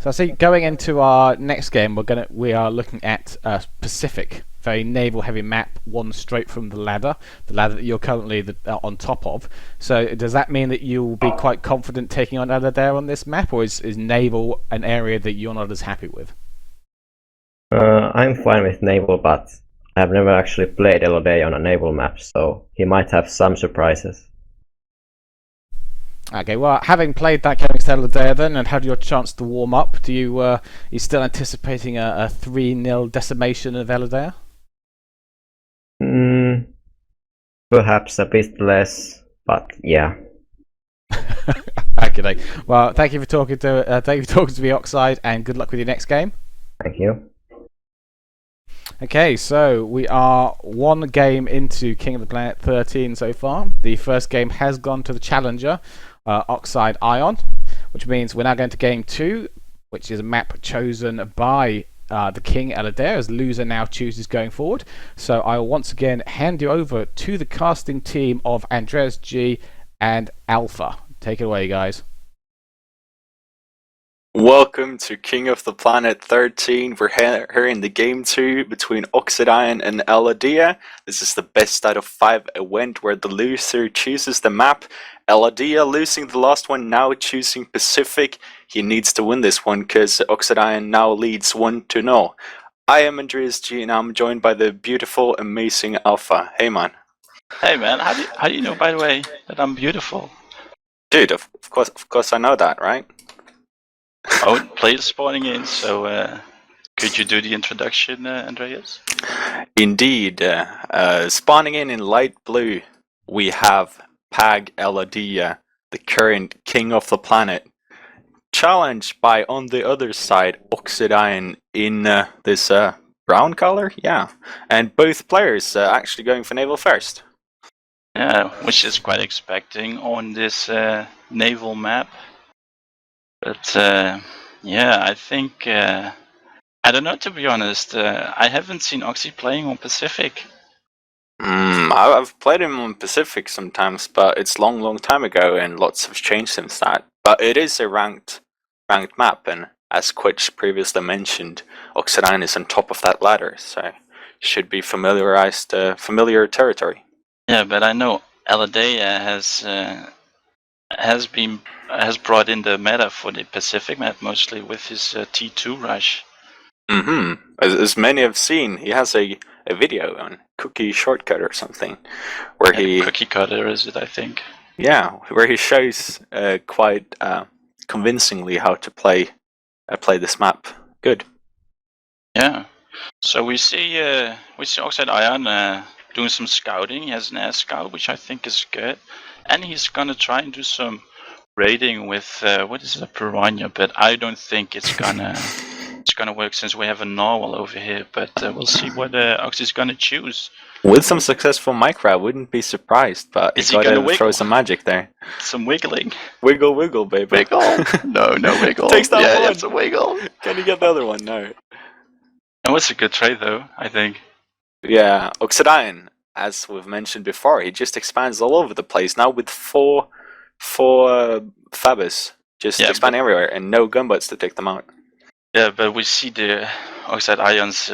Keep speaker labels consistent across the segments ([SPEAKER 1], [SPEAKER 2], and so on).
[SPEAKER 1] So I see going into our next game, we are looking at Pacific, very naval heavy map, one straight from the ladder that you're currently on top of. So does that mean that you'll be quite confident taking on Aladair on this map, or is naval an area that you're not as happy with?
[SPEAKER 2] I'm fine with naval, but I've never actually played Elodea on a naval map, so he might have some surprises.
[SPEAKER 1] Okay, well, having played that game against Aladair then and had your chance to warm up, you still anticipating a 3-0 decimation of Aladair?
[SPEAKER 2] Perhaps a bit less, but yeah.
[SPEAKER 1] Okay, well, thank you for talking to me, Oxide, and good luck with your next game.
[SPEAKER 2] Thank you.
[SPEAKER 1] Okay, so we are one game into King of the Planet 13 so far. The first game has gone to the challenger, Oxide Ion, which means we're now going to game 2, which is a map chosen by the King Aladair, as loser now chooses going forward. So I will once again hand you over to the casting team of AndreasG and Alpha. Take it away, guys.
[SPEAKER 3] Welcome to King of the Planet 13. We're here in the game 2 between Oxidian and Elodea. This is the best out of 5 event where the loser chooses the map. Elodea losing the last one, now choosing Pacific. He needs to win this one because Oxidian now leads 1-0. I am AndreasG and I'm joined by the beautiful, amazing Alpha. Hey man.
[SPEAKER 4] Hey man, how do you know, by the way, that I'm beautiful?
[SPEAKER 3] Dude, of course I know that, right?
[SPEAKER 4] Oh, players spawning in, so could you do the introduction, Andreas?
[SPEAKER 3] Indeed. Spawning in light blue, we have Pag Elodea, the current king of the planet, challenged by, on the other side, Oxidian in this brown color, yeah. And both players actually going for naval first.
[SPEAKER 4] Yeah, which is quite expecting on this naval map. But yeah, I think I don't know, to be honest. I haven't seen Oxy playing on Pacific.
[SPEAKER 3] I've played him on Pacific sometimes, but it's long time ago, and lots have changed since that. But it is a ranked map, and as Quitch previously mentioned, Oxidian is on top of that ladder, so should be familiar territory.
[SPEAKER 4] Yeah, but I know Elodea has brought in the meta for the Pacific map, mostly with his T2 rush.
[SPEAKER 3] As many have seen, he has a video on Cookie Shortcut or something, where he
[SPEAKER 4] Cookie Cutter is it, I think.
[SPEAKER 3] Yeah, where he shows quite convincingly how to play this map. Good.
[SPEAKER 4] Yeah. So we see Oxide Ion doing some scouting. He has an air scout, which I think is good, and he's gonna try and do some raiding with what is it, a piranha? But I don't think it's gonna work since we have a narwhal over here. But we'll see what Ox is gonna choose.
[SPEAKER 3] With some successful micro, I wouldn't be surprised, but he's got to throw some magic there.
[SPEAKER 4] Some wiggling.
[SPEAKER 3] Wiggle, baby.
[SPEAKER 4] Wiggle? No wiggle.
[SPEAKER 3] Takes that one.
[SPEAKER 4] It's a wiggle.
[SPEAKER 3] Can you get the other one? No.
[SPEAKER 4] That was a good trade, though, I think.
[SPEAKER 3] Yeah, Oxidian, as we've mentioned before, he just expands all over the place. Now with four Fabus, just expand everywhere, and no gunboats to take them out.
[SPEAKER 4] Yeah, but we see the Oxide Ion's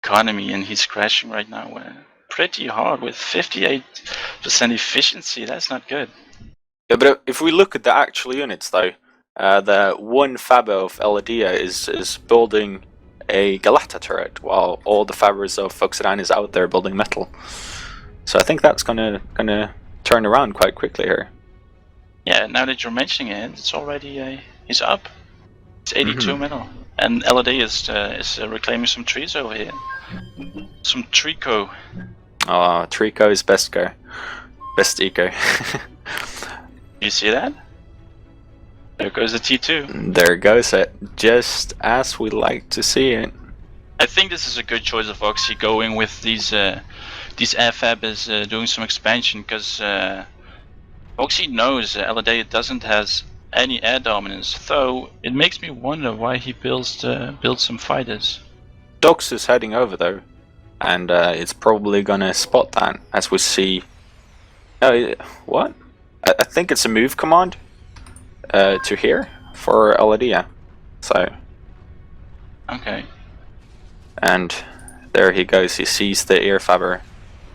[SPEAKER 4] economy, and he's crashing right now pretty hard with 58% efficiency. That's not good.
[SPEAKER 3] Yeah, but if we look at the actual units, though, the one Fabo of Elodea is building a Galata turret, while all the Fabers of Oxidian is out there building metal. So I think that's gonna turn around quite quickly here.
[SPEAKER 4] Yeah, now that you're mentioning it, it's already he's up. It's 82 metal, and Elodea is reclaiming some trees over here. Some Trico.
[SPEAKER 3] Oh, Trico is best eco.
[SPEAKER 4] You see that? There goes the T2.
[SPEAKER 3] There goes it, just as we like to see it.
[SPEAKER 4] I think this is a good choice of Oxy going with these AirFab is doing some expansion, because Oxy knows Elodea doesn't has any air dominance, though it makes me wonder why he builds some fighters.
[SPEAKER 3] Dox is heading over though, and it's probably gonna spot that as we see. Oh, what? I think it's a move command to here for Elodea. So,
[SPEAKER 4] Okay.
[SPEAKER 3] and there he goes. He sees the air faber.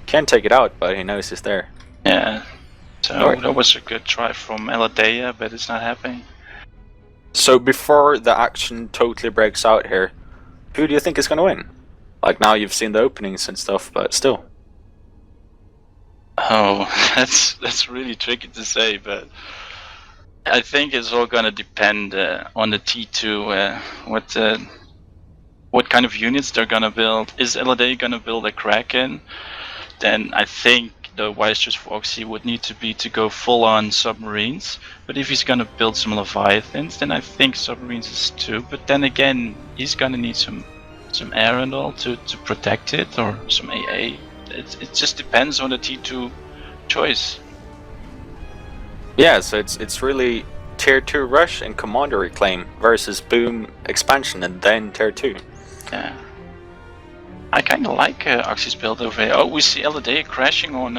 [SPEAKER 3] Can't take it out, but he knows it's there.
[SPEAKER 4] Yeah. So
[SPEAKER 3] Alright.
[SPEAKER 4] that was a good try from Eladea, but it's not happening.
[SPEAKER 3] So before the action totally breaks out here, who do you think is going to win? Like, now you've seen the openings and stuff, but still.
[SPEAKER 4] Oh, that's really tricky to say, but I think it's all gonna depend on the T2. What kind of units they're gonna build? Is Eladea gonna build a Kraken? Then I think the wise choice for Oxy would need to be to go full on submarines. But if he's gonna build some Leviathans, then I think submarines is too. But then again, he's gonna need some air and all to protect it, or some AA. It just depends on the T2 choice.
[SPEAKER 3] Yeah, so it's really Tier 2 Rush and Commander Reclaim versus Boom Expansion and then Tier 2.
[SPEAKER 4] Yeah. I kind of like Oxy's build over here. Oh, we see Eladea crashing on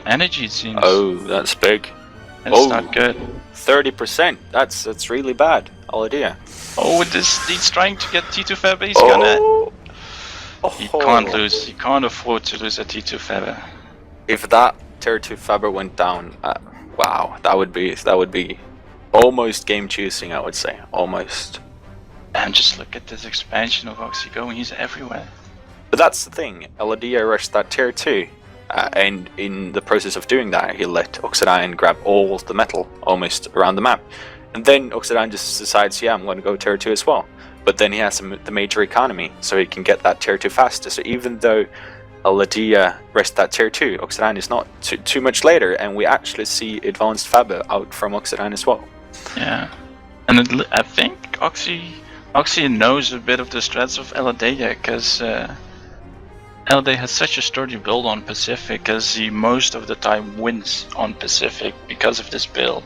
[SPEAKER 4] energy, it seems.
[SPEAKER 3] Oh, that's big.
[SPEAKER 4] That's not good.
[SPEAKER 3] 30%. That's really bad. Aladia.
[SPEAKER 4] Oh, with this, he's trying to get T2 Faber. He's gonna. He can't lose. He can't afford to lose a T2 Faber.
[SPEAKER 3] If that Tier 2 Faber went down, wow, that would be almost game choosing, I would say. Almost.
[SPEAKER 4] And just look at this expansion of Oxy going. He's everywhere.
[SPEAKER 3] But that's the thing. Eladia rushed that Tier 2. And in the process of doing that, he let Oxidine grab all the metal almost around the map. And then Oxidine just decides, yeah, I'm going to go Tier 2 as well. But then he has the major economy, so he can get that Tier 2 faster. So even though Eladia rushed that Tier 2, Oxidine is not too much later, and we actually see Advanced Faber out from Oxidine as well.
[SPEAKER 4] Yeah. And I think Oxy knows a bit of the strats of Eladia, because Eladea has such a sturdy build on Pacific, as he most of the time wins on Pacific because of this build.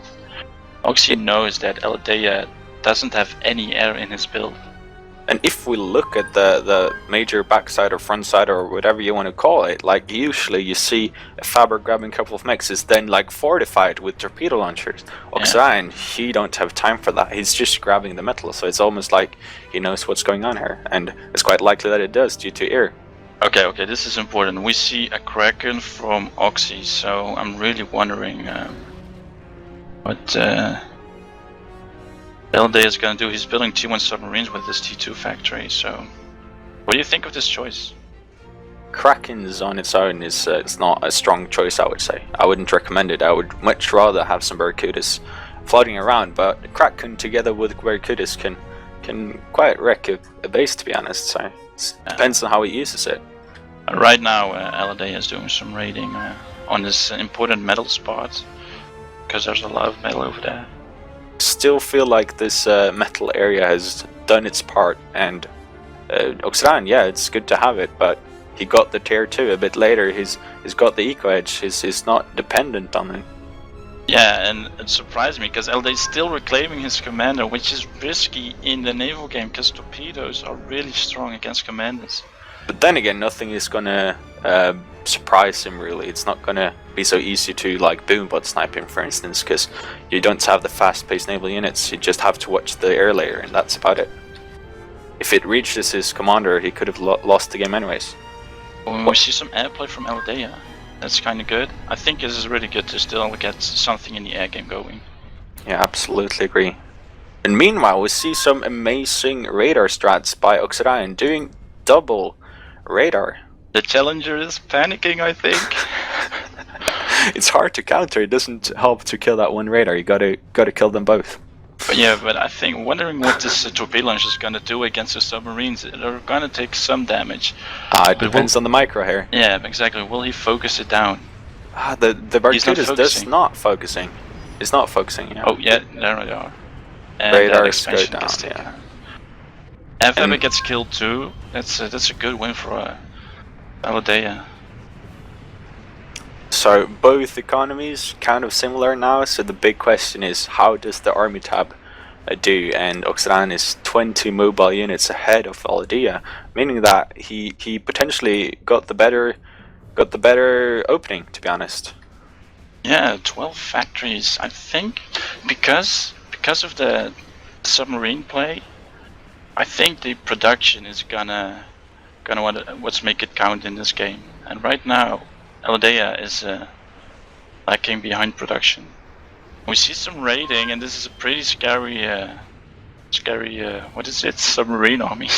[SPEAKER 4] Oxy knows that Eladea doesn't have any air in his build.
[SPEAKER 3] And if we look at the major backside or front side or whatever you want to call it, like usually you see a Faber grabbing a couple of mechs is then like fortified with torpedo launchers. Oxidine, he don't have time for that. He's just grabbing the metal, so it's almost like he knows what's going on here, and it's quite likely that it does due to air.
[SPEAKER 4] Okay, this is important. We see a Kraken from Oxy, so I'm really wondering what Eladea is going to do. He's building T1 submarines with this T2 factory, so what do you think of this choice?
[SPEAKER 3] Kraken's on its own is it's not a strong choice, I would say. I wouldn't recommend it. I would much rather have some Barracudas floating around, but Kraken together with Barracudas can quite wreck a base, to be honest, so it depends on how he uses it.
[SPEAKER 4] Right now, Eladea is doing some raiding on this important metal spot, because there's a lot of metal over there.
[SPEAKER 3] Still feel like this metal area has done its part, and Oxidine, yeah, it's good to have it, but he got the Tier 2 a bit later. He's got the eco edge. He's not dependent on it.
[SPEAKER 4] Yeah, and it surprised me because Eladea is still reclaiming his commander, which is risky in the naval game because torpedoes are really strong against commanders.
[SPEAKER 3] But then again, nothing is gonna surprise him really. It's not gonna be so easy to like boombot snipe him, for instance, because you don't have the fast-paced naval units. You just have to watch the air layer, and that's about it. If it reaches his commander, he could have lost the game anyways.
[SPEAKER 4] We see some airplay from Eladea. That's kind of good. I think this is really good to still get something in the air game going.
[SPEAKER 3] Yeah, absolutely agree. And meanwhile, we see some amazing radar strats by Oxidine doing double radar.
[SPEAKER 4] The Challenger is panicking, I think.
[SPEAKER 3] It's hard to counter. It doesn't help to kill that one radar. You gotta kill them both.
[SPEAKER 4] But yeah, but I think wondering what this torpedo launcher is gonna do against the submarines. They're gonna take some damage.
[SPEAKER 3] It depends on the micro here.
[SPEAKER 4] Yeah, exactly. Will he focus it down?
[SPEAKER 3] The Barracudas does not focusing. It's not focusing. Yeah.
[SPEAKER 4] Oh yeah, there they are. And
[SPEAKER 3] radars go down. Yeah.
[SPEAKER 4] If Faber gets killed too, that's a good win for Eladea.
[SPEAKER 3] So both economies kind of similar now. So the big question is, how does the army tab do? And Oxidine is 20 mobile units ahead of Eladea, meaning that he potentially got the better opening, to be honest.
[SPEAKER 4] Yeah, 12 factories. I think because of the submarine play, I think the production is gonna what's make it count in this game. And right now, Aldea is lacking behind production. We see some raiding, and this is a pretty scary, what is it? Submarine army.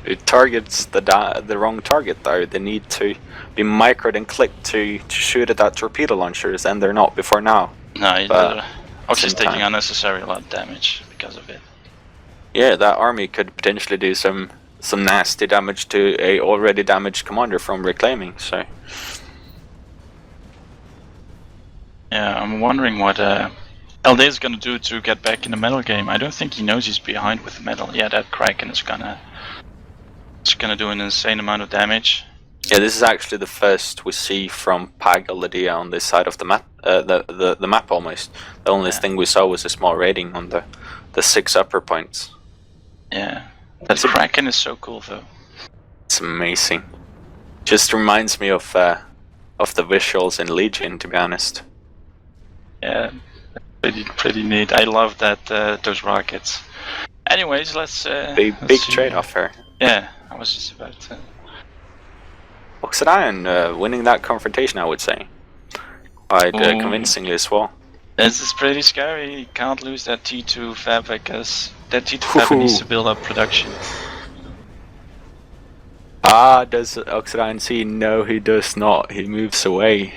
[SPEAKER 3] It targets the wrong target though. They need to be microed and clicked to shoot at that torpedo launchers, and they're not before now.
[SPEAKER 4] No, Oxy's taking unnecessary a lot of damage because of it.
[SPEAKER 3] Yeah, that army could potentially do some nasty damage to a already damaged commander from reclaiming. So
[SPEAKER 4] yeah, I'm wondering what LD is gonna do to get back in the metal game. I don't think he knows he's behind with the metal. Yeah, that Kraken is gonna do an insane amount of damage.
[SPEAKER 3] yeah, this is actually the first we see from Pag Aladia on this side of the map. The map almost. The only thing we saw was a small raiding on the 6 upper points.
[SPEAKER 4] Yeah, that Kraken is so cool though.
[SPEAKER 3] It's amazing. Just reminds me of the visuals in Legion, to be honest.
[SPEAKER 4] Yeah, pretty neat. I love that those rockets. Anyways, let's
[SPEAKER 3] Big trade-off here.
[SPEAKER 4] Yeah, I was just about to.
[SPEAKER 3] Oxidian winning that confrontation, I would say, quite convincingly as well.
[SPEAKER 4] This is pretty scary. You can't lose that T2 fab because that T2 fab needs to build up production.
[SPEAKER 3] Does Oxidian see? No, he does not. He moves away.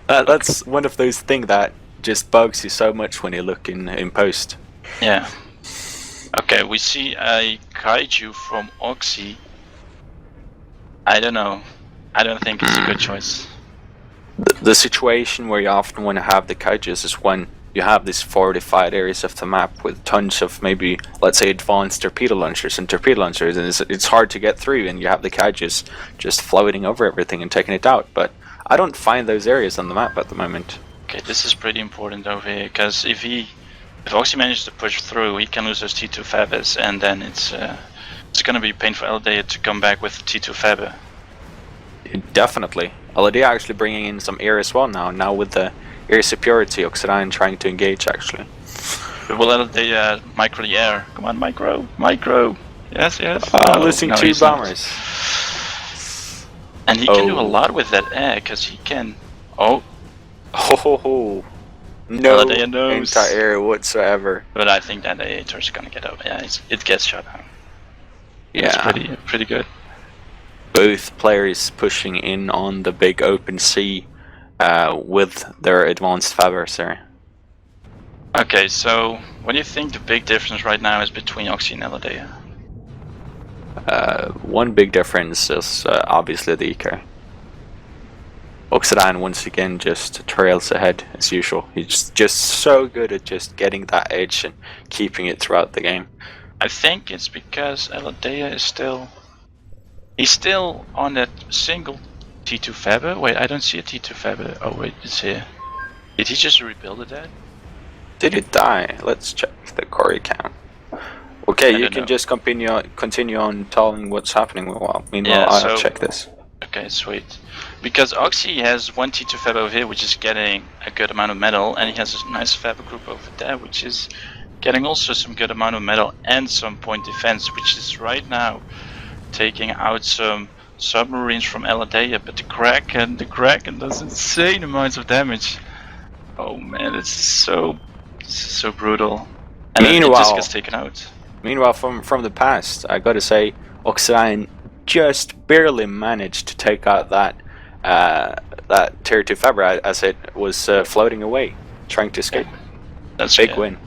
[SPEAKER 3] That's one of those things that just bugs you so much when you look in post.
[SPEAKER 4] Yeah. Okay, we see a kaiju from Oxy. I don't know. I don't think it's a good choice.
[SPEAKER 3] The situation where you often want to have the kaijus is when you have these fortified areas of the map with tons of maybe, let's say, advanced torpedo launchers, and it's hard to get through, and you have the kaijus just floating over everything and taking it out. But I don't find those areas on the map at the moment.
[SPEAKER 4] Okay, this is pretty important over here, because if Oxy manages to push through, he can lose those T2 Fabs, and then it's gonna be painful for Aldea to come back with T2 Fab.
[SPEAKER 3] Definitely. Aldea actually bringing in some air as well now with the air superiority, Oxidian trying to engage actually.
[SPEAKER 4] Will Aldea micro the air? Come on, micro! Yes.
[SPEAKER 3] Losing 2 bombers.
[SPEAKER 4] And he can do a lot with that air, because he can... No
[SPEAKER 3] anti-air whatsoever.
[SPEAKER 4] But I think that Aeator is gonna get over. Yeah, it gets shot down.
[SPEAKER 3] Yeah,
[SPEAKER 4] it's pretty good.
[SPEAKER 3] Both players pushing in on the big open sea with their advanced fabbers there.
[SPEAKER 4] Okay, so what do you think the big difference right now is between Oxy and Aldea?
[SPEAKER 3] One big difference is obviously the eco. Oxidian once again just trails ahead as usual. He's just so good at just getting that edge and keeping it throughout the game.
[SPEAKER 4] I think it's because Aldea is still... He's still on that single T2 Fabber. Wait, I don't see a T2 Fabber. Oh wait, it's here. Did he just rebuild that?
[SPEAKER 3] Did it die? Let's check the core count. Okay, you can just continue on telling what's happening. Well, meanwhile, I'll check this.
[SPEAKER 4] Okay, sweet. Because Oxy has one T2 Fab over here, which is getting a good amount of metal, and he has a nice Fab group over there, which is getting also some good amount of metal and some point defense, which is right now taking out some submarines from Aldea. But the Kraken does insane amounts of damage. Oh man, it's so brutal. And it just gets taken out.
[SPEAKER 3] Meanwhile, from the past, I gotta say, Oxidian just barely managed to take out that Tier 2 Fabra as it was floating away, trying to escape.
[SPEAKER 4] That's
[SPEAKER 3] big win.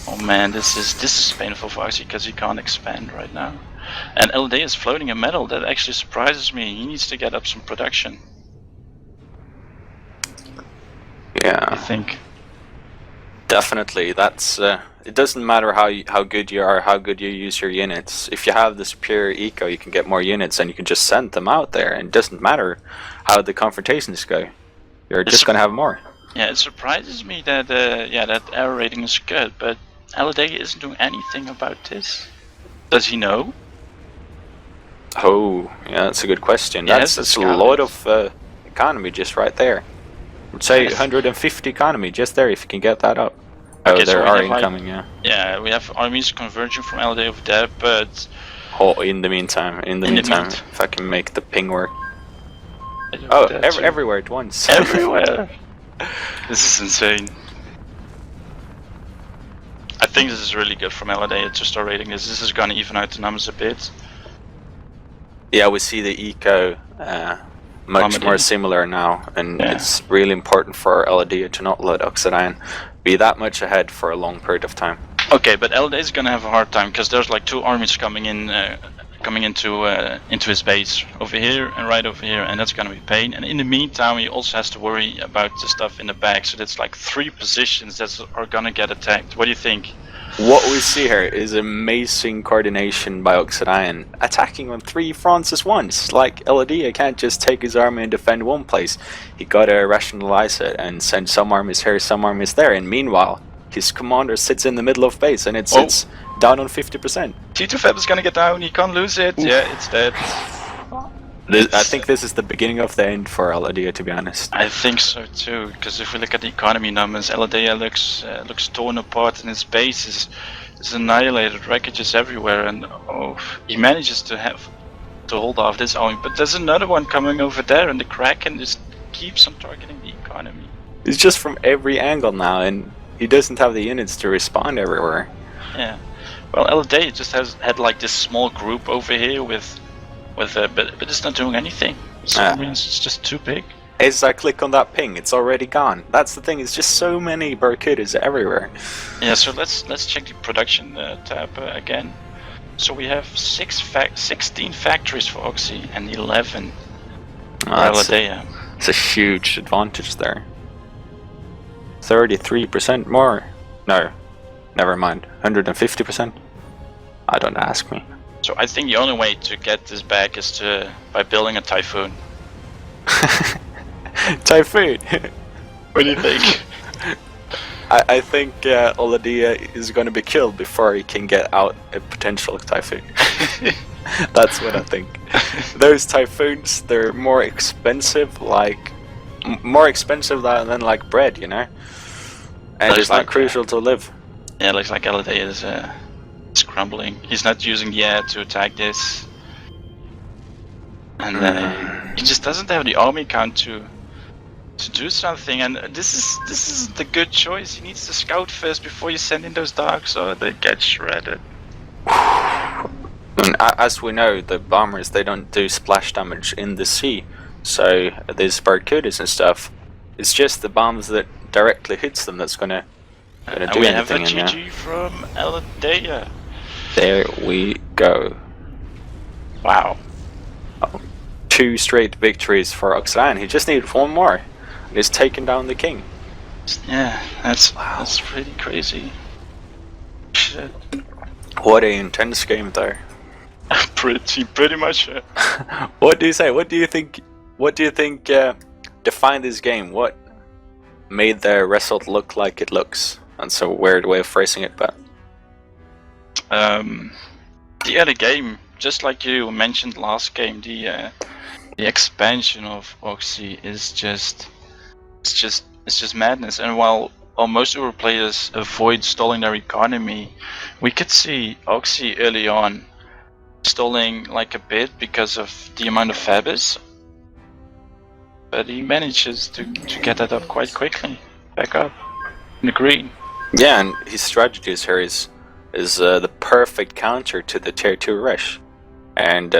[SPEAKER 4] Oh man, this is painful for Oxy because he can't expand right now. And Aldea is floating a metal. That actually surprises me. He needs to get up some production.
[SPEAKER 3] Yeah,
[SPEAKER 4] I think.
[SPEAKER 3] Definitely, that's it doesn't matter how good you are, how good you use your units. If you have the superior eco, you can get more units and you can just send them out there, and it doesn't matter how the confrontations go. You're just gonna have more.
[SPEAKER 4] Yeah, it surprises me that that air rating is good, but Aldea isn't doing anything about this. Does he know?
[SPEAKER 3] Oh, yeah, that's a good question.
[SPEAKER 4] Yeah,
[SPEAKER 3] that's a lot of economy just right there. I would say 150 economy just there if you can get that up. Oh,
[SPEAKER 4] Okay, so
[SPEAKER 3] there
[SPEAKER 4] we
[SPEAKER 3] are
[SPEAKER 4] have, like-
[SPEAKER 3] incoming, yeah.
[SPEAKER 4] Yeah, we have armies converging from LD over there, but
[SPEAKER 3] Oh, in the meantime, if I can make the ping work. Oh, everywhere at once.
[SPEAKER 4] everywhere. This is insane. I think this is really good from LD to start raiding this. This is gonna even out the numbers a bit.
[SPEAKER 3] Yeah, we see the eco much
[SPEAKER 4] Comedy.
[SPEAKER 3] more similar now, and
[SPEAKER 4] Yeah.
[SPEAKER 3] it's really important for LD to not let Oxidian be that much ahead for a long period of time.
[SPEAKER 4] Okay, but LD is gonna have a hard time because there's like 2 armies coming into his base over here and right over here, and that's gonna be pain. And in the meantime, he also has to worry about the stuff in the back. So that's like 3 positions that are gonna get attacked. What do you think?
[SPEAKER 3] What we see here is amazing coordination by Oxidian, attacking on 3 fronts at once. Like, Eladia can't just take his army and defend one place. He gotta rationalize it and send some armies here, some armies there, and meanwhile, his commander sits in the middle of base and it sits down on 50%.
[SPEAKER 4] T2 Fab is gonna get down, he can't lose it. Oof. Yeah, it's dead.
[SPEAKER 3] I think this is the beginning of the end for Eladia, to be honest.
[SPEAKER 4] I think so too, because if we look at the economy numbers, Eladia looks torn apart and his base is annihilated, wreckages everywhere, and he manages to hold off this army. But there's another one coming over there, and the Kraken just keeps on targeting the economy.
[SPEAKER 3] It's just from every angle now, and he doesn't have the units to respond everywhere.
[SPEAKER 4] Yeah. Well, Eladia just had like this small group over here but it's not doing anything. So I mean, it's just too big.
[SPEAKER 3] As I click on that ping, it's already gone. That's the thing. It's just so many Barracudas everywhere.
[SPEAKER 4] Yeah. So let's check the production tab again. So we have 16 factories for Oxy and 11 for Eladia.
[SPEAKER 3] It's a huge advantage there. 33% more. No, never mind. 150%. I don't ask me.
[SPEAKER 4] So I think the only way to get this back is by building a Typhoon.
[SPEAKER 3] Typhoon?
[SPEAKER 4] What do you think?
[SPEAKER 3] I think Oladia is going to be killed before he can get out a potential Typhoon. That's what I think. Those Typhoons, they're more expensive, more expensive than like bread, you know? And it's not crucial to live.
[SPEAKER 4] Yeah, it looks like Eladia is crumbling. He's not using the air to attack this, and he just doesn't have the army count to do something. And this is the good choice. He needs to scout first before you send in those darks, or they get shredded.
[SPEAKER 3] And as we know, the bombers, they don't do splash damage in the sea, so these Barracudas and stuff, it's just the bombs that directly hits them that's gonna do anything.
[SPEAKER 4] We have a GG from Eladia.
[SPEAKER 3] There we go.
[SPEAKER 4] Wow.
[SPEAKER 3] 2 straight victories for Oxidian. He just needed 1 more, and he's taken down the king.
[SPEAKER 4] Yeah, that's pretty crazy. Shit.
[SPEAKER 3] What an intense game there.
[SPEAKER 4] pretty much.
[SPEAKER 3] What do you say? What do you think? What do you think defined this game? What made the result look like it looks? That's a weird way of phrasing it, but
[SPEAKER 4] the game, just like you mentioned last game, the expansion of Oxy is just madness. And while most of our players avoid stalling their economy, we could see Oxy early on stalling like a bit because of the amount of fabs, but he manages to get that up quite quickly, back up in the green.
[SPEAKER 3] Yeah, and his strategies here is the perfect counter to the tier 2 rush, and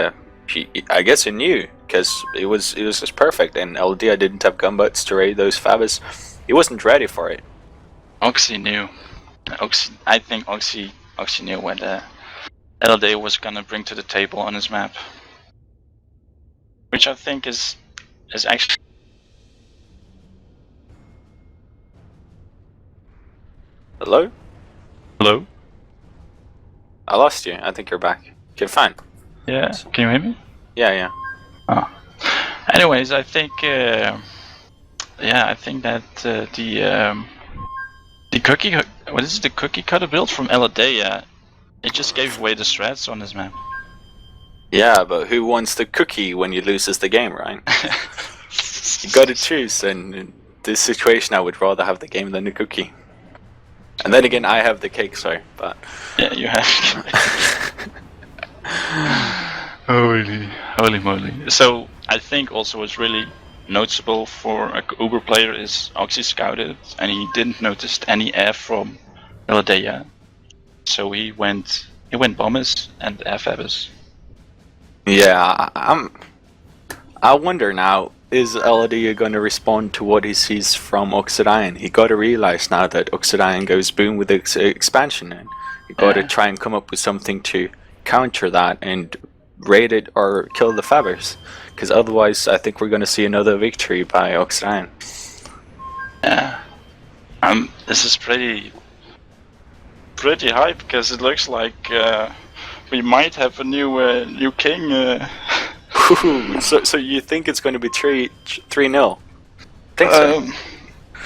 [SPEAKER 3] I guess he knew, because it was just perfect, and LDA didn't have gunboats to raid those fabs. He wasn't ready for it.
[SPEAKER 4] Oxy knew. I think Oxy knew what LDA was gonna bring to the table on his map, which I think is actually.
[SPEAKER 3] Hello?
[SPEAKER 4] Hello?
[SPEAKER 3] I lost you. I think you're back. Okay, fine.
[SPEAKER 4] Yeah. Can you hear me?
[SPEAKER 3] Yeah.
[SPEAKER 4] Oh. Anyways, I think that the cookie, what is it, the cookie cutter build from Eladia, it just gave away the strats on this map.
[SPEAKER 3] Yeah, but who wants the cookie when you loses the game, right? You gotta choose, and in this situation I would rather have the game than the cookie. And then again, I have the cake, so, but...
[SPEAKER 4] Yeah, you have. Holy moly. So, I think also what's really noticeable for a Uber player is Oxy scouted, and he didn't notice any air from Eladea. So he went bombers and air fabbers.
[SPEAKER 3] Yeah, I wonder now, is Eladea going to respond to what he sees from Oxidian? He got to realize now that Oxidian goes boom with the expansion, and he got to try and come up with something to counter that and raid it or kill the Fabbers. Because otherwise, I think we're going to see another victory by Oxidian.
[SPEAKER 4] Yeah. This is pretty hype, because it looks like we might have a new king.
[SPEAKER 3] So you think it's going to be 3-0? Think so?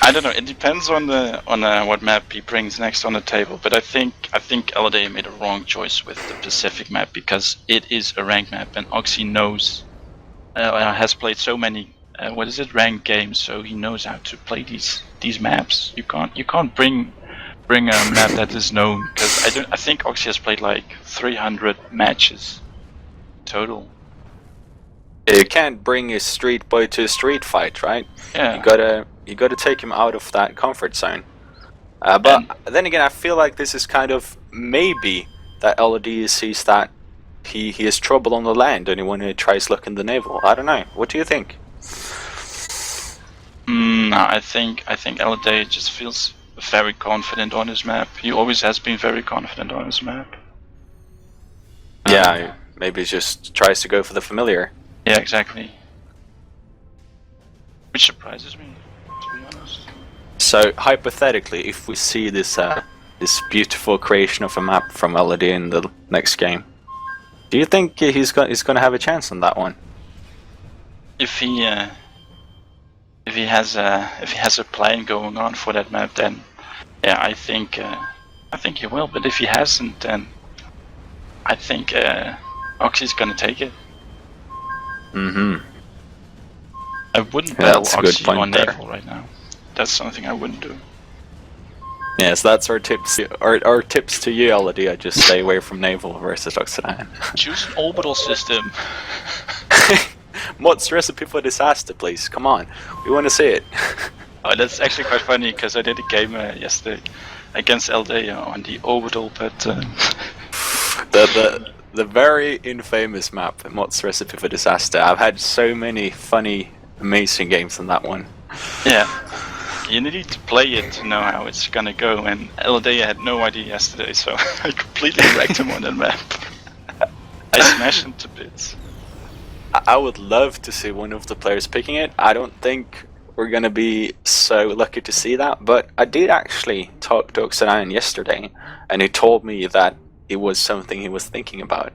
[SPEAKER 4] I don't know. It depends on what map he brings next on the table. But I think Eladea made a wrong choice with the Pacific map, because it is a ranked map, and Oxy knows has played so many ranked games, so he knows how to play these maps. You can't bring a map that is known, because I think Oxy has played like 300 matches total.
[SPEAKER 3] You can't bring a street boy to a street fight, right?
[SPEAKER 4] Yeah.
[SPEAKER 3] You gotta take him out of that comfort zone. But then again, I feel like this is kind of maybe that LOD sees that he has trouble on the land and he want to try his luck in the naval. I don't know. What do you think?
[SPEAKER 4] No, I think LOD just feels very confident on his map. He always has been very confident on his map.
[SPEAKER 3] Yeah, maybe he just tries to go for the familiar.
[SPEAKER 4] Yeah, exactly. Which surprises me, to be honest.
[SPEAKER 3] So hypothetically, if we see this this beautiful creation of a map from LOD in the next game, do you think he's going to have a chance on that one?
[SPEAKER 4] If he has a plan going on for that map, then yeah, I think he will. But if he hasn't, then I think Oxy's gonna take it.
[SPEAKER 3] Mm-hmm.
[SPEAKER 4] I wouldn't battle
[SPEAKER 3] That's a good
[SPEAKER 4] Oxy
[SPEAKER 3] point
[SPEAKER 4] on
[SPEAKER 3] there.
[SPEAKER 4] naval right now. That's something I wouldn't do.
[SPEAKER 3] Yes, that's our tips. Our tips to you, LOD. Just stay away from naval versus Oxidian.
[SPEAKER 4] Choose an orbital system.
[SPEAKER 3] What's recipe for disaster, please? Come on, we want to see it.
[SPEAKER 4] Oh, that's actually quite funny, because I did a game yesterday against LD on the orbital, but
[SPEAKER 3] the very infamous map, Mott's Recipe for Disaster. I've had so many funny, amazing games on that one.
[SPEAKER 4] yeah, you need to play it to know how it's gonna go. And LD had no idea yesterday, so I completely wrecked him on that map. I smashed him to bits.
[SPEAKER 3] I would love to see one of the players picking it. I don't think we're gonna be so lucky to see that, but I did actually talk to Oxidian yesterday, and he told me that it was something he was thinking about.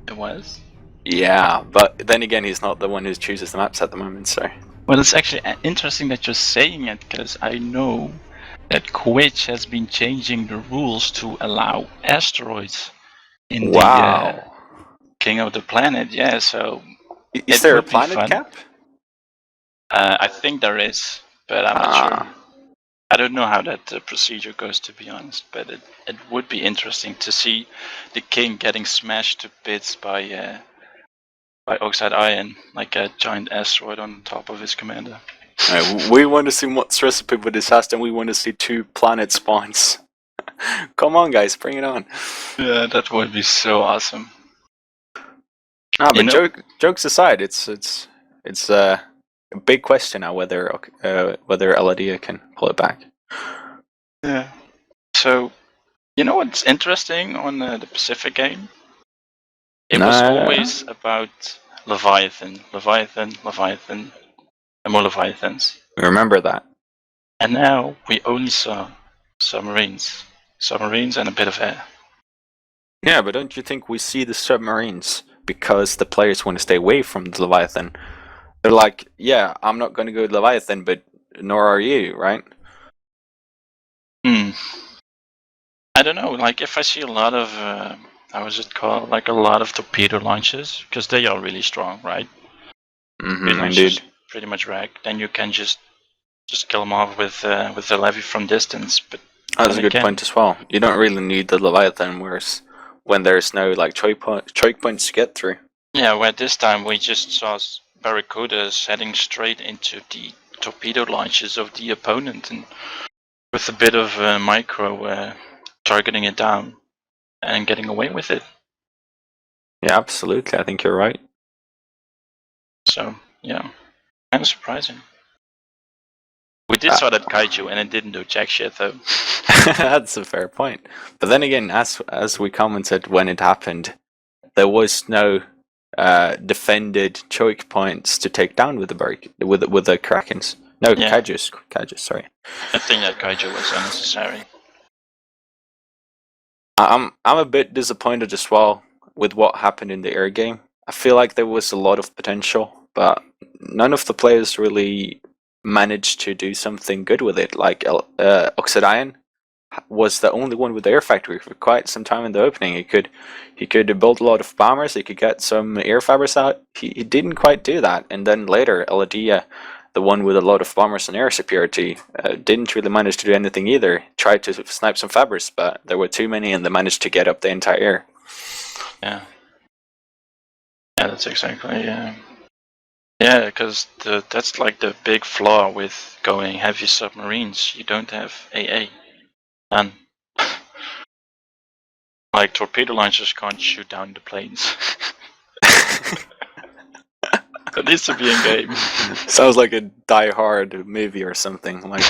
[SPEAKER 4] It was?
[SPEAKER 3] Yeah, but then again, he's not the one who chooses the maps at the moment, so...
[SPEAKER 4] Well, it's actually interesting that you're saying it, because I know that Quitch has been changing the rules to allow asteroids in the King of the Planet. Yeah, so...
[SPEAKER 3] Is there a planet cap?
[SPEAKER 4] I think there is, but I'm not sure. I don't know how that procedure goes, to be honest, but it would be interesting to see the king getting smashed to bits by Oxide Iron, like a giant asteroid on top of his commander.
[SPEAKER 3] We want to see what's recipe for disaster, and we want to see 2 planet spawns. Come on, guys, bring it on.
[SPEAKER 4] Yeah, that would be so awesome.
[SPEAKER 3] No, but jokes aside, it's a big question now whether Eladia can pull it back.
[SPEAKER 4] Yeah. So, you know what's interesting on the Pacific game? It was always about Leviathan, and more Leviathans.
[SPEAKER 3] We remember that.
[SPEAKER 4] And now we only saw submarines and a bit of air.
[SPEAKER 3] Yeah, but don't you think we see the submarines because the players want to stay away from the Leviathan? They're like, yeah, I'm not going to go to Leviathan, but nor are you, right?
[SPEAKER 4] I don't know. Like, if I see a lot of, how is it called? Like a lot of torpedo launches, because they are really strong, right?
[SPEAKER 3] Indeed.
[SPEAKER 4] Pretty much wreck. Then you can just kill them off with the levy from distance. But
[SPEAKER 3] That's a
[SPEAKER 4] And
[SPEAKER 3] good
[SPEAKER 4] again,
[SPEAKER 3] point as well. You don't really need the Leviathan, whereas when there's no like choke points to get through.
[SPEAKER 4] yeah, where this time we just saw Barracudas heading straight into the torpedo launches of the opponent, and with a bit of micro targeting it down and getting away with it.
[SPEAKER 3] Yeah, absolutely. I think you're right.
[SPEAKER 4] So yeah, kind of surprising. We did saw that kaiju, and it didn't do jack shit though.
[SPEAKER 3] That's a fair point. But then again, as we commented when it happened, there was no defended choke points to take down with the Krakens. No,
[SPEAKER 4] Yeah.
[SPEAKER 3] Kaijus, sorry.
[SPEAKER 4] I think that kaiju was unnecessary.
[SPEAKER 3] I'm a bit disappointed as well with what happened in the air game. I feel like there was a lot of potential, but none of the players really managed to do something good with it. Like Oxidian was the only one with the air factory for quite some time in the opening. He could build a lot of bombers. He could get some air fibers out. He didn't quite do that. And then later, Eladia, the one with a lot of bombers and air superiority, didn't really manage to do anything either. Tried to snipe some fibers, but there were too many, and they managed to get up the entire air.
[SPEAKER 4] Yeah. Yeah, that's exactly. Yeah, because that's like the big flaw with going heavy submarines. You don't have AA. And like torpedo launchers can't shoot down the planes. That needs to be in game.
[SPEAKER 3] Sounds like a Die Hard movie or something. Like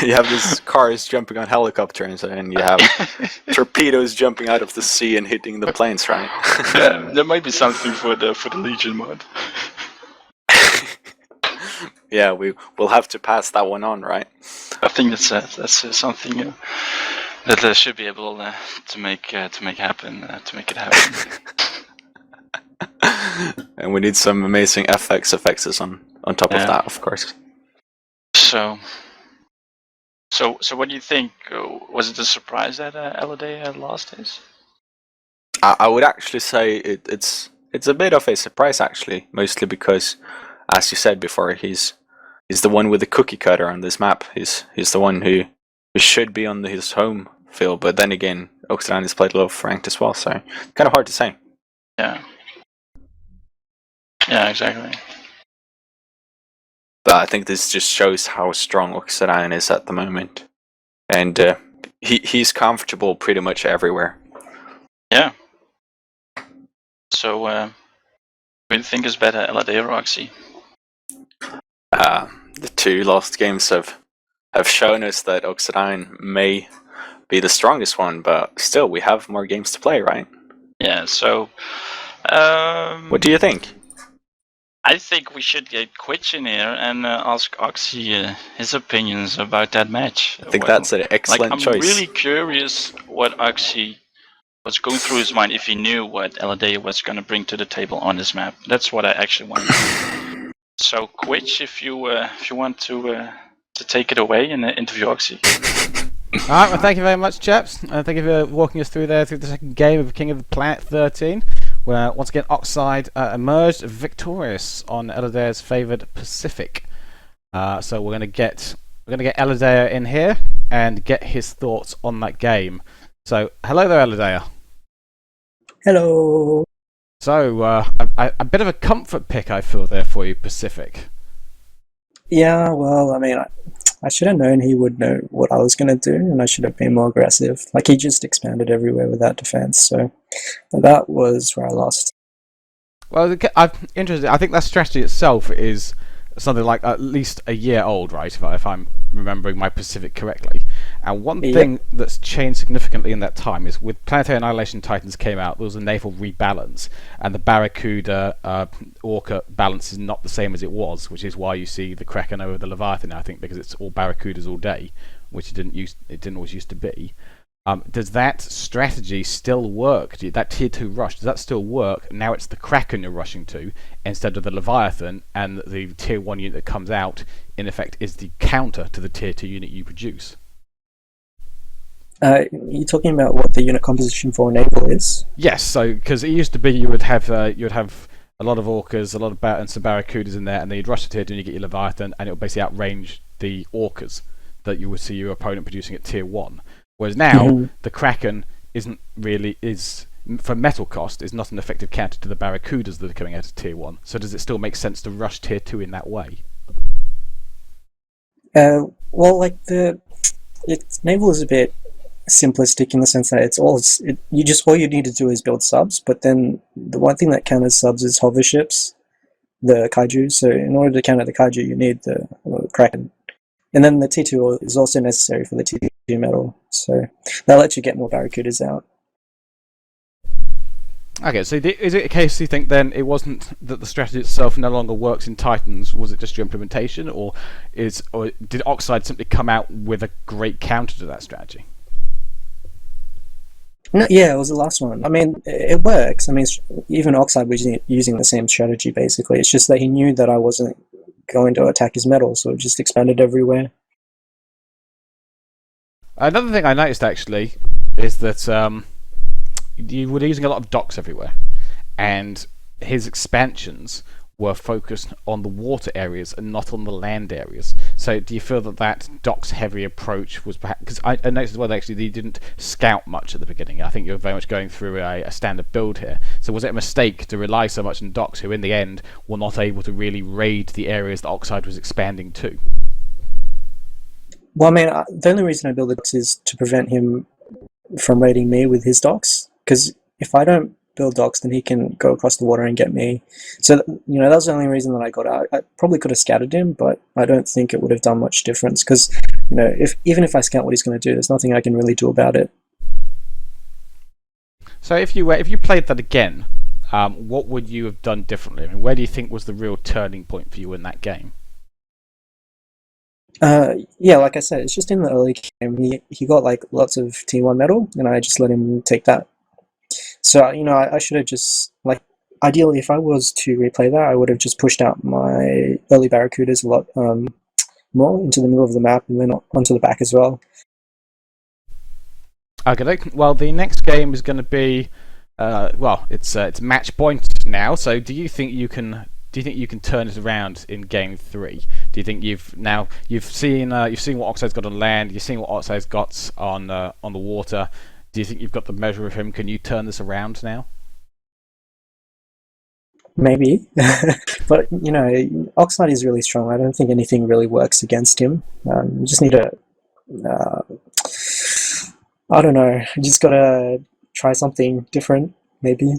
[SPEAKER 3] you have these cars jumping on helicopters, and you have torpedoes jumping out of the sea and hitting the planes, right?
[SPEAKER 4] Yeah, there might be something for the Legion mod.
[SPEAKER 3] Yeah, we'll have to pass that one on, right?
[SPEAKER 4] I think that's something that they should be able to make happen, to make it happen.
[SPEAKER 3] And we need some amazing FX effects on top of that, of course.
[SPEAKER 4] So what do you think? Was it a surprise that Eladay lost his?
[SPEAKER 3] I would actually say it's a bit of a surprise, actually, mostly because, as you said before, he's the one with the cookie cutter on this map. He's the one who should be on his home field, but then again, Oxidian has played a lot of ranked as well, so kind of hard to say.
[SPEAKER 4] Yeah, exactly.
[SPEAKER 3] But I think this just shows how strong Oxidian is at the moment, and he's comfortable pretty much everywhere.
[SPEAKER 4] Yeah. So, what do you think is better, Eladay or Oxy?
[SPEAKER 3] The two last games have shown us that Oxidian may be the strongest one, but still, we have more games to play, right?
[SPEAKER 4] Yeah, so...
[SPEAKER 3] what do you think?
[SPEAKER 4] I think we should get Quitch in here and ask Oxy his opinions about that match.
[SPEAKER 3] I think that's an excellent choice.
[SPEAKER 4] I'm really curious what Oxy was going through his mind if he knew what Eladay was going to bring to the table on this map. That's what I actually want to know. So, Quitch, if you want to take it away and interview Oxy.
[SPEAKER 1] Alright, well, thank you very much, chaps. Thank you for walking us through the second game of King of the Planet 13, where once again Oxide emerged victorious on Eladay's favoured Pacific. So we're gonna get Eladay in here and get his thoughts on that game. So hello there, Eladay.
[SPEAKER 5] Hello.
[SPEAKER 1] So a bit of a comfort pick, I feel, there for you, Pacific.
[SPEAKER 5] Yeah, well, I mean, I should have known he would know what I was going to do, and I should have been more aggressive. Like, he just expanded everywhere with that defense, so that was where I lost.
[SPEAKER 1] Well, I'm interested. I think that strategy itself is something like at least a year old, right? If I'm remembering my Pacific correctly. And one thing that's changed significantly in that time is with Planetary Annihilation Titans came out, there was a naval rebalance, and the Barracuda Orca balance is not the same as it was, which is why you see the Kraken over the Leviathan, I think, because it's all Barracudas all day, which it didn't always used to be. Does that strategy still work? That tier 2 rush, does that still work? Now it's the Kraken you're rushing to instead of the Leviathan, and the tier 1 unit that comes out, in effect, is the counter to the tier 2 unit you produce.
[SPEAKER 5] You're talking about what the unit composition for naval is?
[SPEAKER 1] Yes, so because it used to be you would have a lot of Orcas, a lot of and some Barracudas in there, and then you'd rush the tier 2 and you get your Leviathan, and it would basically outrange the Orcas. that you would see your opponent producing at tier 1. Whereas now, the Kraken is for metal cost, is not an effective counter to the Barracudas that are coming out of tier 1. So does it still make sense to rush tier 2 in that way?
[SPEAKER 5] Well, like naval is a bit simplistic in the sense that all you need to do is build subs, but then the one thing that counters subs is hover ships, the kaiju. So in order to counter the kaiju, you need the Kraken, and then the T2 is also necessary for the T2 metal. So that lets you get more Barracudas out.
[SPEAKER 1] Okay, so is it a case you think then it wasn't that the strategy itself no longer works in Titans? Was it just your implementation, or did Oxide simply come out with a great counter to that strategy?
[SPEAKER 5] No, yeah, it was the last one. I mean, it works. I mean, even Oxide was using the same strategy, basically. It's just that he knew that I wasn't going to attack his metal, so it just expanded everywhere.
[SPEAKER 1] Another thing I noticed, actually, is that you were using a lot of docks everywhere, and his expansions were focused on the water areas and not on the land areas. So do you feel that docks heavy approach was perhaps, because I noticed as well that actually you didn't scout much at the beginning. I think you were very much going through a standard build here. So was it a mistake to rely so much on docks, who in the end were not able to really raid the areas that Oxide was expanding to?
[SPEAKER 5] Well, I mean, the only reason I build it is to prevent him from raiding me with his docks, because if I don't build docks, then he can go across the water and get me. So, that was the only reason that I got out. I probably could have scattered him, but I don't think it would have done much difference, because, even if I scout what he's going to do, there's nothing I can really do about it.
[SPEAKER 1] So if you played that again, what would you have done differently? I mean, where do you think was the real turning point for you in that game?
[SPEAKER 5] Yeah, like I said, it's just in the early game. He got like lots of T1 metal, and I just let him take that. So, I should have just, ideally, if I was to replay that, I would have just pushed out my early Barracudas a lot more into the middle of the map and then onto the back as well.
[SPEAKER 1] Okay, well, the next game is going to be, it's match point now. So, do you think you can turn it around in game 3? Do you think you've seen what Oxide's got on land, you've seen what Oxide's got on the water? Do you think you've got the measure of him? Can you turn this around now?
[SPEAKER 5] Maybe, but Oxide is really strong. I don't think anything really works against him. You just need to, I don't know. You just gotta try something different, maybe.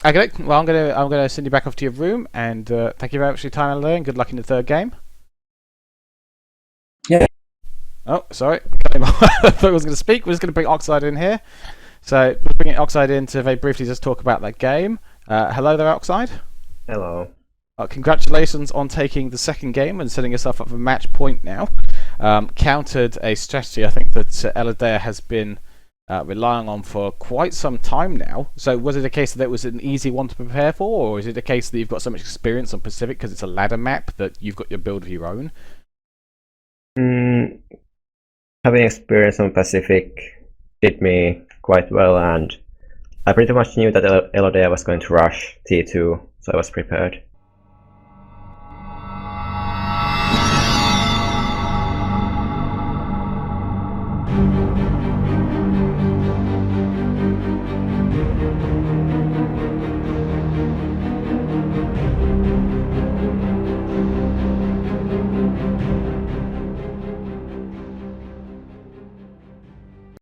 [SPEAKER 1] Okay, well, I'm gonna send you back off to your room, and thank you very much for your time, Alan, and good luck in the third game.
[SPEAKER 5] Yeah.
[SPEAKER 1] Oh, sorry. I thought I was going to speak. We're just going to bring Oxide in here. So, we're bringing Oxide in to very briefly just talk about that game. Hello there, Oxide.
[SPEAKER 2] Hello.
[SPEAKER 1] Congratulations on taking the second game and setting yourself up for match point now. Countered a strategy I think that Eladea has been relying on for quite some time now. So, was it a case that it was an easy one to prepare for, or is it a case that you've got so much experience on Pacific because it's a ladder map that you've got your build of your own?
[SPEAKER 2] Having experience on Pacific did me quite well, and I pretty much knew that Elodea was going to rush T2, so I was prepared.